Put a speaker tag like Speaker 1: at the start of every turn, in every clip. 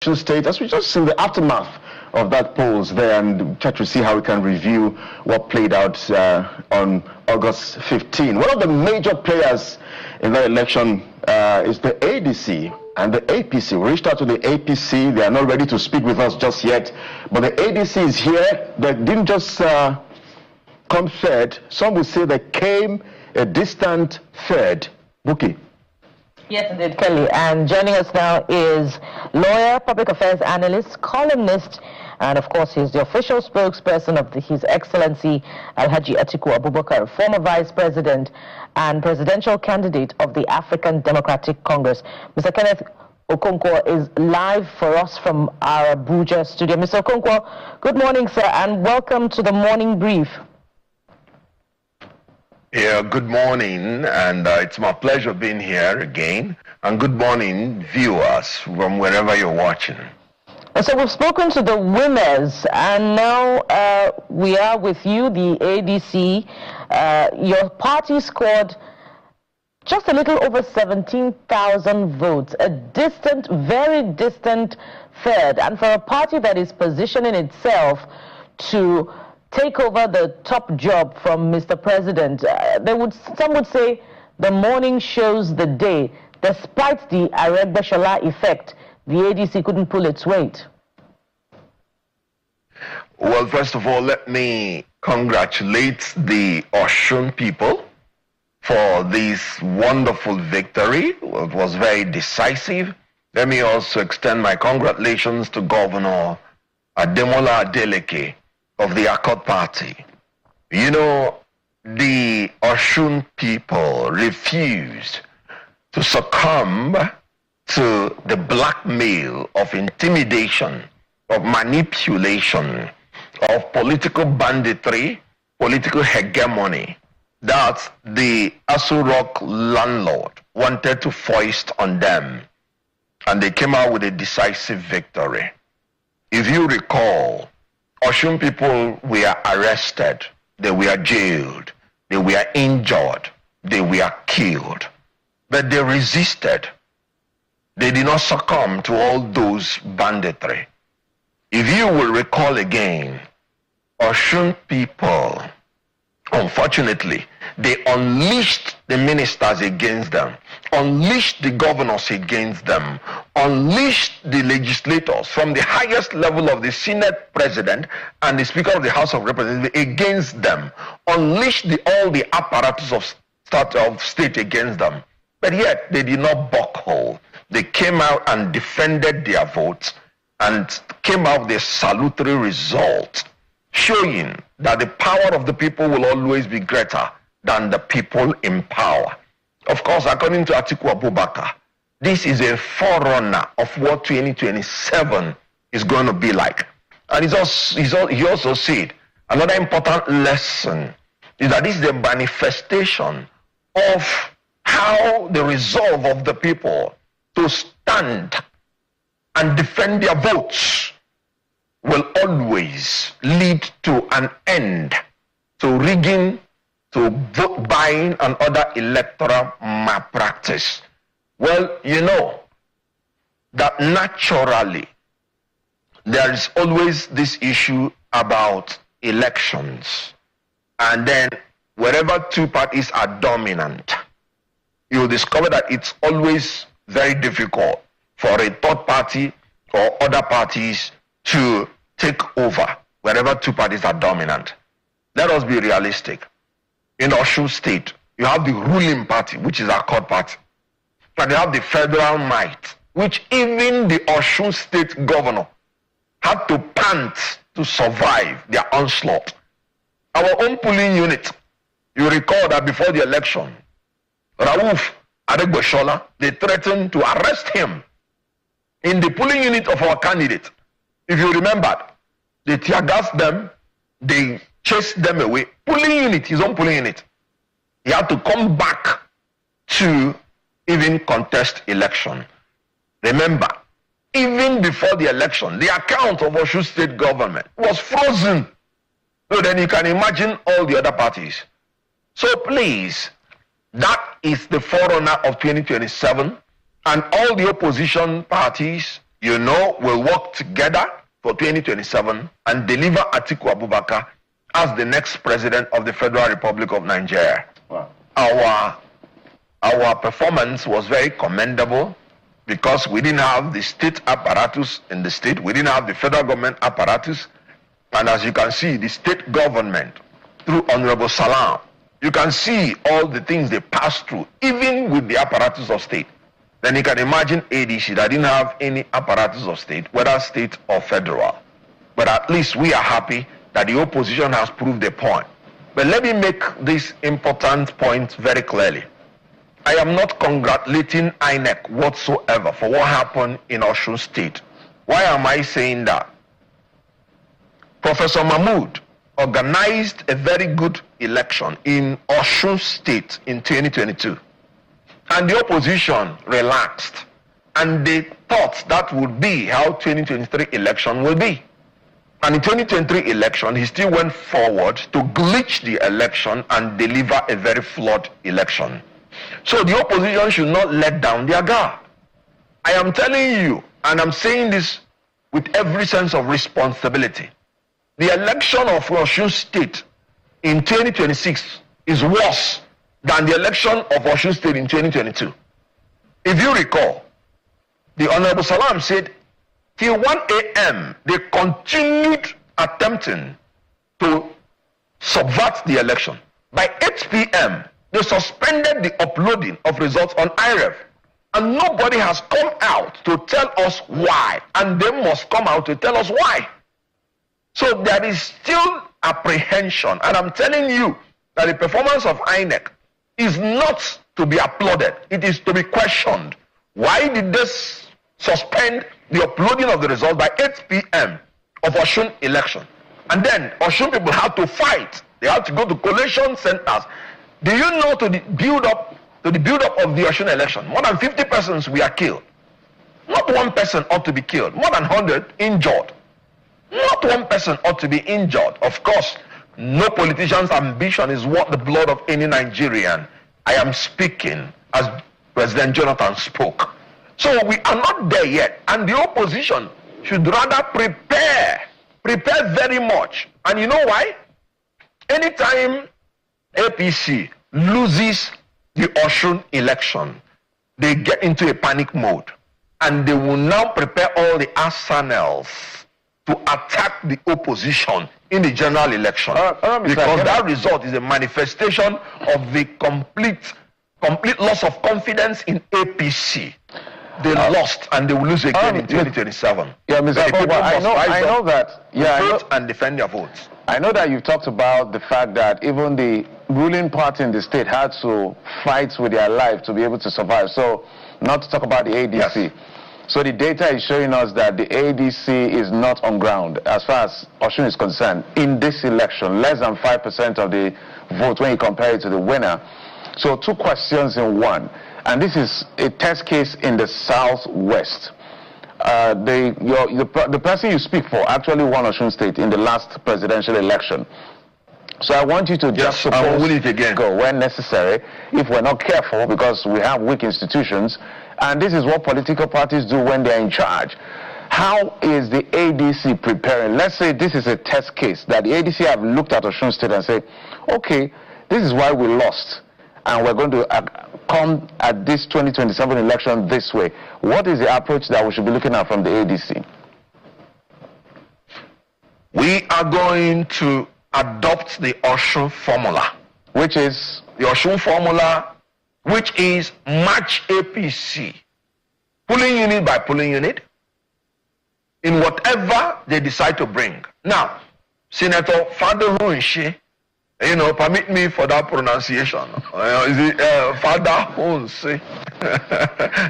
Speaker 1: State, as we just in the aftermath of that polls there, and try to see how we can review what played out on August 15. One of the major players in that election is the ADC and the APC. We reached out to the APC. They are not ready to speak with us just yet, but the ADC is here. They didn't just come third. Some would say they came a distant third. Buki.
Speaker 2: Yes, indeed, Kelly. And joining us now is lawyer, public affairs analyst, columnist, and of course he's the official spokesperson of His Excellency Alhaji Atiku Abubakar, former vice president and presidential candidate of the African Democratic Congress. Mr. Kenneth Okonkwo is live for us from our Abuja studio. Mr. Okonkwo, good morning, sir, and welcome to the morning brief.
Speaker 3: Yeah, good morning, and it's my pleasure being here again. And good morning, viewers from wherever you're watching.
Speaker 2: So we've spoken to the winners, and now we are with you, the ADC. Your party scored just a little over 17,000 votes, a distant, very distant third. And for a party that is positioning itself to take over the top job from Mr. President, some would say the morning shows the day. Despite the Aregbesola effect, the ADC couldn't pull its weight.
Speaker 3: Well, first of all, let me congratulate the Osun people for this wonderful victory. It was very decisive. Let me also extend my congratulations to Governor Ademola Adeleke of the Accord Party. You know, the Osun people refused to succumb to the blackmail of intimidation, of manipulation, of political banditry, political hegemony that the Aso Rock landlord wanted to foist on them. And they came out with a decisive victory. If you recall, Osun people were arrested, they were jailed, they were injured, they were killed. But they resisted. They did not succumb to all those banditry. If you will recall again, Osun people, unfortunately, they unleashed the ministers against them, unleashed the governors against them, unleashed the legislators from the highest level of the Senate president and the Speaker of the House of Representatives against them, unleashed all the apparatus of state against them. But yet they did not buckle. They came out and defended their votes and came out with a salutary result, showing that the power of the people will always be greater than the people in power. Of course, according to Atiku Abubakar, this is a forerunner of what 2027 is going to be like. And he also said another important lesson is that this is a manifestation of how the resolve of the people to stand and defend their votes will always lead to an end to rigging, to vote buying and other electoral malpractice. Well, you know that naturally there is always this issue about elections, and then wherever two parties are dominant, you'll discover that it's always very difficult for a third party or other parties to take over wherever two parties are dominant. Let us be realistic. In Osun State, you have the ruling party, which is our Accord Party. And you have the federal might, which even the Osun State governor had to pant to survive their onslaught. Our own polling unit, you recall that before the election, Rauf Aregbesola, they threatened to arrest him in the polling unit of our candidate. If you remember, they tear gassed them, they chased them away. Polling unit, his own polling unit. He had to come back to even contest election. Remember, even before the election, the account of Osun State government was frozen. So then you can imagine all the other parties. So please, that is the forerunner of 2027, and all the opposition parties you know, will work together for 2027 and deliver Atiku Abubakar as the next president of the Federal Republic of Nigeria.
Speaker 1: Wow.
Speaker 3: Our performance was very commendable because we didn't have the state apparatus in the state. We didn't have the federal government apparatus. And as you can see, the state government, through Honorable Salam, you can see all the things they passed through, even with the apparatus of state. Then you can imagine ADC that didn't have any apparatus of state, whether state or federal. But at least we are happy that the opposition has proved their point. But let me make this important point very clearly. I am not congratulating Inec whatsoever for what happened in Osun State. Why am I saying that? Professor Mahmood organized a very good election in Osun State in 2022. And the opposition relaxed. And they thought that would be how 2023 election will be. And in 2023 election, he still went forward to glitch the election and deliver a very flawed election. So the opposition should not let down their guard. I am telling you, and I'm saying this with every sense of responsibility, the election of Osun State in 2026 is worse than the election of Osun State in 2022. If you recall, the Honorable Salam said, till 1 a.m., they continued attempting to subvert the election. By 8 p.m., they suspended the uploading of results on IREV. And nobody has come out to tell us why. And they must come out to tell us why. So there is still apprehension. And I'm telling you that the performance of Inec is not to be applauded. It is to be questioned. Why did they suspend the uploading of the result by 8 p.m. of Osun election? And then Osun people had to fight. They had to go to collation centers. Do you know to the build-up of the Osun election, more than 50 persons were killed. Not one person ought to be killed. More than 100 injured. Not one person ought to be injured. Of course, no politician's ambition is worth the blood of any Nigerian. I am speaking as President Jonathan spoke. So we are not there yet. And the opposition should rather prepare very much. And you know why? Anytime APC loses the Osun election, they get into a panic mode. And they will now prepare all the arsenals to attack the opposition in the general election. Because that result is a manifestation of the complete loss of confidence in APC. They lost and they will lose again in 2027.
Speaker 1: Yeah, Mr. Akogba, I know that. Yeah,
Speaker 3: vote and defend their votes.
Speaker 1: I know that you've talked about the fact that even the ruling party in the state had to fight with their life to be able to survive. So, not to talk about the ADC. Yes. So the data is showing us that the ADC is not on ground as far as Osun is concerned. In this election, less than 5% of the vote when you compare it to the winner. So two questions in one. And this is a test case in the Southwest. The person you speak for actually won Osun State in the last presidential election. So I want you to just suppose go when necessary, if we're not careful, because we have weak institutions. And this is what political parties do when they're in charge. How is the ADC preparing? Let's say this is a test case that the ADC have looked at Osun State and say, okay, this is why we lost. And we're going to come at this 2027 election this way. What is the approach that we should be looking at from the ADC?
Speaker 3: We are going to adopt the Osun formula.
Speaker 1: Which is?
Speaker 3: The Osun formula, which is match APC, polling unit by polling unit, in whatever they decide to bring. Now, Senator Fado Hunshi, permit me for that pronunciation. Is it Fada Hunshi?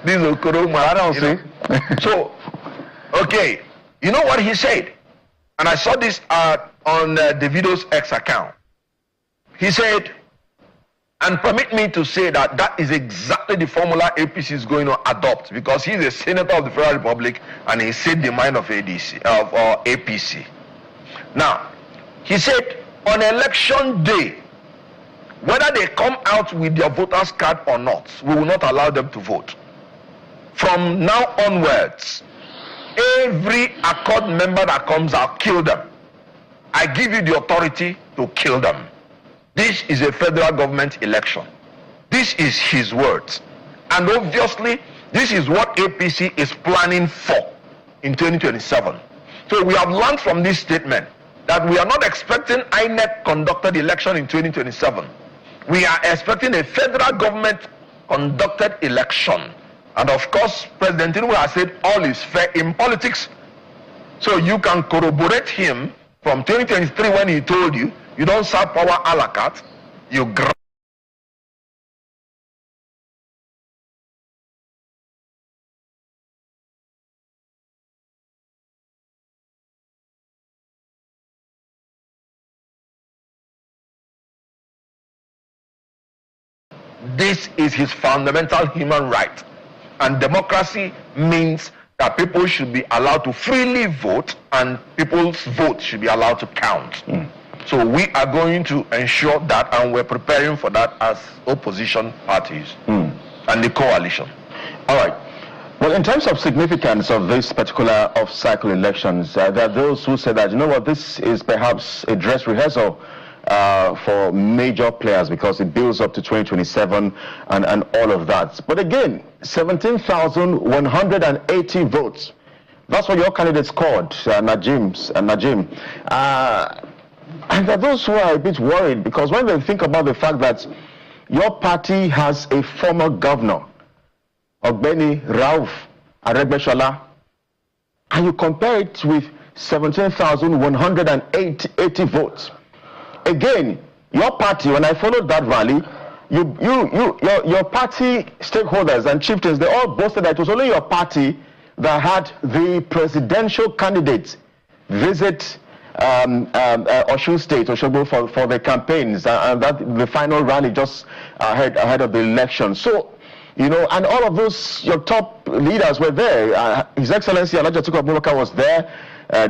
Speaker 3: This is Okoroma. So, okay, you know what he said? And I saw this on Davido's X account. He said, and permit me to say that is exactly the formula APC is going to adopt, because he's a senator of the Federal Republic and he said the mind of APC. Now, he said, on election day, whether they come out with their voters card or not, we will not allow them to vote. From now onwards, every Accord member that comes out, kill them. I give you the authority to kill them. This is a federal government election. This is his words. And obviously, this is what APC is planning for in 2027. So we have learned from this statement that we are not expecting Inec conducted election in 2027. We are expecting a federal government conducted election. And of course, President Tinubu has said all is fair in politics. So you can corroborate him from 2023 when he told you, you don't serve power a la carte, you grab. This is his fundamental human right. And democracy means that people should be allowed to freely vote and people's vote should be allowed to count. So we are going to ensure that, and we're preparing for that as opposition parties and the coalition.
Speaker 1: All right. Well, in terms of significance of this particular off-cycle elections, there are those who say that, you know what, this is perhaps a dress rehearsal for major players because it builds up to 2027 and all of that. But again, 17,180 votes. That's what your candidate scored, Najim. And there are those who are a bit worried because when they think about the fact that your party has a former governor, Ogbeni Rauf Aregbesola, and you compare it with 17,180 votes. Again, your party, when I followed that rally, your party stakeholders and chieftains, they all boasted that it was only your party that had the presidential candidate visit Osun State, Osogbo, for the campaigns, and that the final rally just ahead of the election. So, you know, and all of those, your top leaders were there. His Excellency Alhaji Atiku Abubakar was there,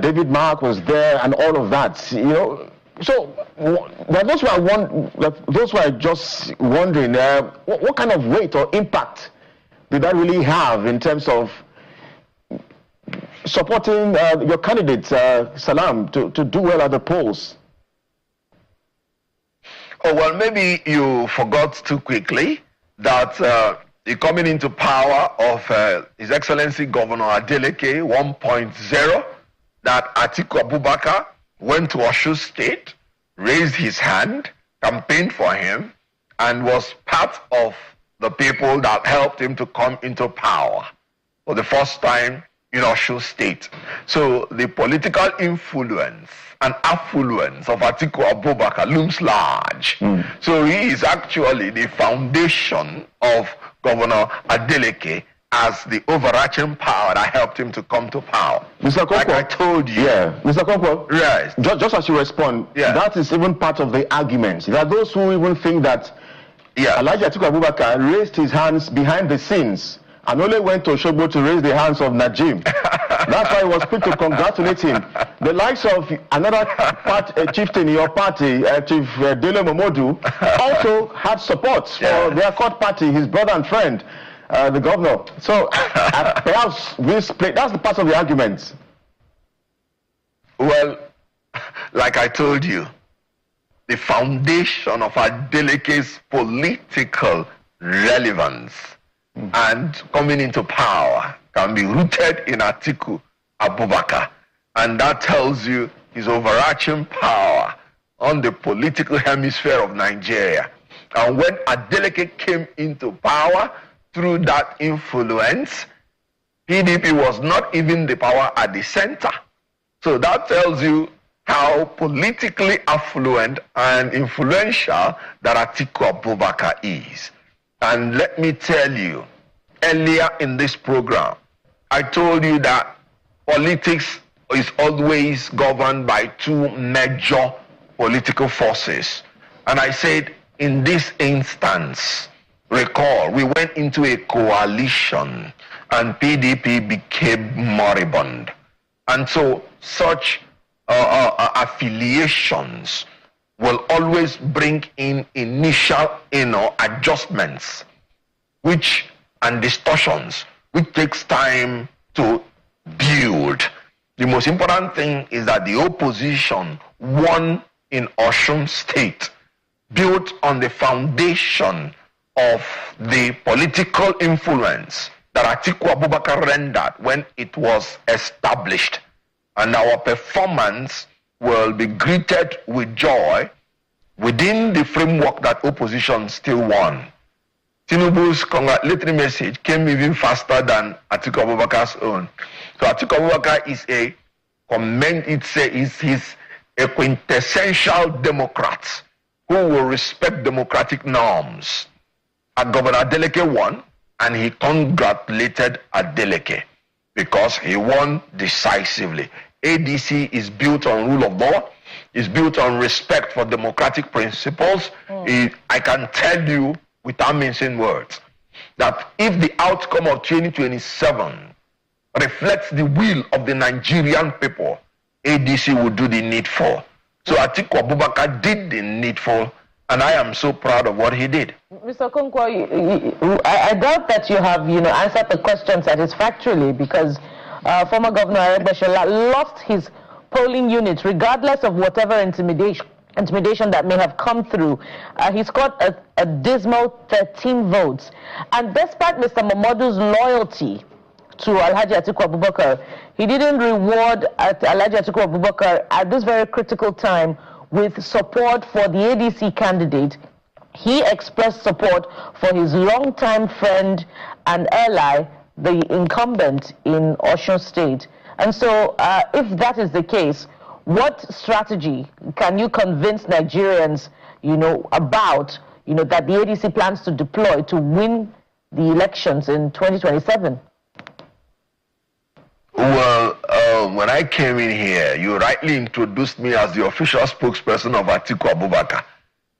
Speaker 1: David Mark was there, and all of that, you know. So, those who are just wondering, what kind of weight or impact did that really have in terms of supporting your candidate, Salam, to do well at the polls?
Speaker 3: Oh, well, maybe you forgot too quickly that the coming into power of His Excellency Governor Adeleke 1.0, that Atiku Abubakar went to Osun State, raised his hand, campaigned for him, and was part of the people that helped him to come into power for the first time in Osun State. So the political influence and affluence of Atiku Abubakar looms large. So he is actually the foundation of Governor Adeleke as the overarching power that helped him to come to power.
Speaker 1: Mr. Kokwo,
Speaker 3: like I told you.
Speaker 1: Yeah, Mr. Kokwo,
Speaker 3: yes.
Speaker 1: Just as you respond, that is even part of the argument. There are those who even think that Alhaji Atiku Abubakar raised his hands behind the scenes and only went to Osogbo to raise the hands of Najim. That's why he was quick to congratulate him. The likes of another chieftain in your party, Chief Dele Momodu, also had support for their court party, his brother and friend, the governor. So perhaps that's the part of the argument.
Speaker 3: Well, like I told you, the foundation of Adeleke's political relevance and coming into power can be rooted in Atiku Abubakar. And that tells you his overarching power on the political hemisphere of Nigeria. And when Adeleke came into power, through that influence, PDP was not even the power at the center. So that tells you how politically affluent and influential that Atiku Abubakar is. And let me tell you, earlier in this program, I told you that politics is always governed by two major political forces. And I said, in this instance, recall, we went into a coalition and PDP became moribund. And so such affiliations will always bring in initial adjustments and distortions, which takes time to build. The most important thing is that the opposition won in Osun State, built on the foundation of the political influence that Atiku Abubakar rendered when it was established. And our performance will be greeted with joy within the framework that opposition still won. Tinubu's congratulatory message came even faster than Atiku Abubakar's own. So Atiku Abubakar is a quintessential Democrat who will respect democratic norms. Governor Adeleke won, and he congratulated Adeleke because he won decisively. ADC is built on rule of law, is built on respect for democratic principles. I can tell you, without mincing words, that if the outcome of 2027 reflects the will of the Nigerian people, ADC will do the needful. So Atiku Abubakar did the needful, and I am so proud of what he did.
Speaker 2: Mr. Okonkwo, I doubt that you have, answered the question satisfactorily, because former Governor Aregbesola lost his polling units, regardless of whatever intimidation that may have come through. He scored a dismal 13 votes. And despite Mr. Momodu's loyalty to Alhaji Atiku Abubakar, he didn't reward Alhaji Atiku Abubakar at this very critical time with support for the ADC candidate. He expressed support for his longtime friend and ally, the incumbent in Osun State. And so, if that is the case, what strategy can you convince Nigerians, about, that the ADC plans to deploy to win the elections in 2027?
Speaker 3: Well, when I came in here, you rightly introduced me as the official spokesperson of Atiku Abubakar,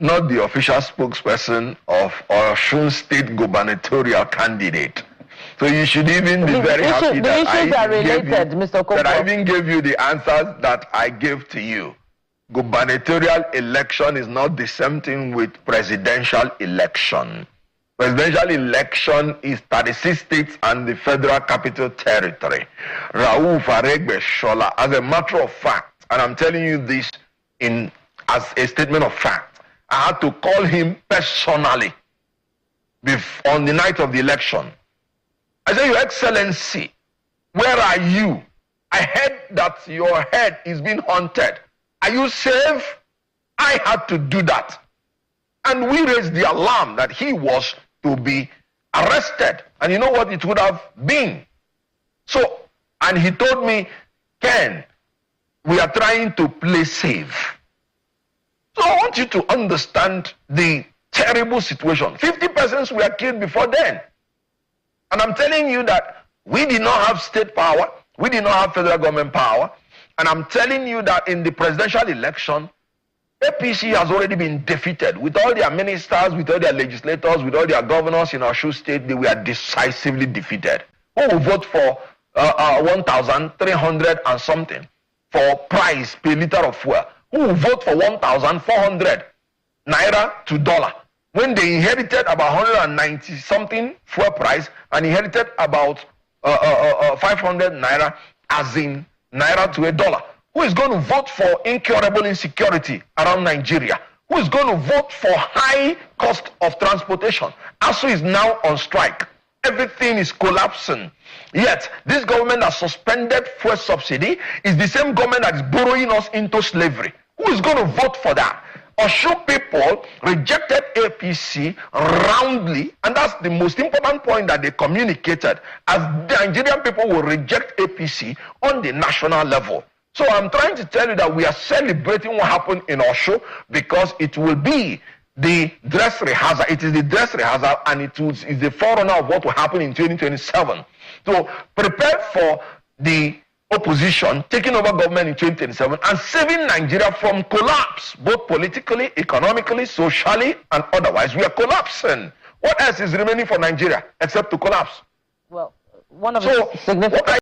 Speaker 3: not the official spokesperson of Osun State gubernatorial candidate. So you should even be very happy that I even gave you the answers that I gave to you. Gubernatorial election is not the same thing with presidential election. Presidential election is 36 states and the Federal Capital Territory. Rauf Aregbesola, as a matter of fact, and I'm telling you this as a statement of fact, I had to call him personally on the night of the election. I said, Your Excellency, where are you? I heard that your head is being haunted. Are you safe? I had to do that. And we raised the alarm that he was to be arrested. And you know what it would have been? So, and he told me, Ken, we are trying to play safe. So I want you to understand the terrible situation. 50 persons were killed before then. And I'm telling you that we did not have state power. We did not have federal government power. And I'm telling you that in the presidential election, APC has already been defeated. With all their ministers, with all their legislators, with all their governors in Osun State, they were decisively defeated. Who will vote for 1,300 and something for price per liter of fuel? Who will vote for 1,400 naira to dollar? When they inherited about 190 something fuel price and inherited about 500 naira as in naira to a dollar. Who is going to vote for incurable insecurity around Nigeria? Who is going to vote for high cost of transportation? ASU is now on strike. Everything is collapsing. Yet, this government that suspended fuel subsidy is the same government that is borrowing us into slavery. Who is going to vote for that? Osun people rejected APC roundly, and that's the most important point that they communicated, as the Nigerian people will reject APC on the national level. So I'm trying to tell you that we are celebrating what happened in Osun because it will be the dress rehearsal. It is the dress rehearsal, and it is the forerunner of what will happen in 2027. So prepare for the opposition taking over government in 2027 and saving Nigeria from collapse, both politically, economically, socially, and otherwise. We are collapsing. What else is remaining for Nigeria except to collapse?
Speaker 2: Well, one of the significant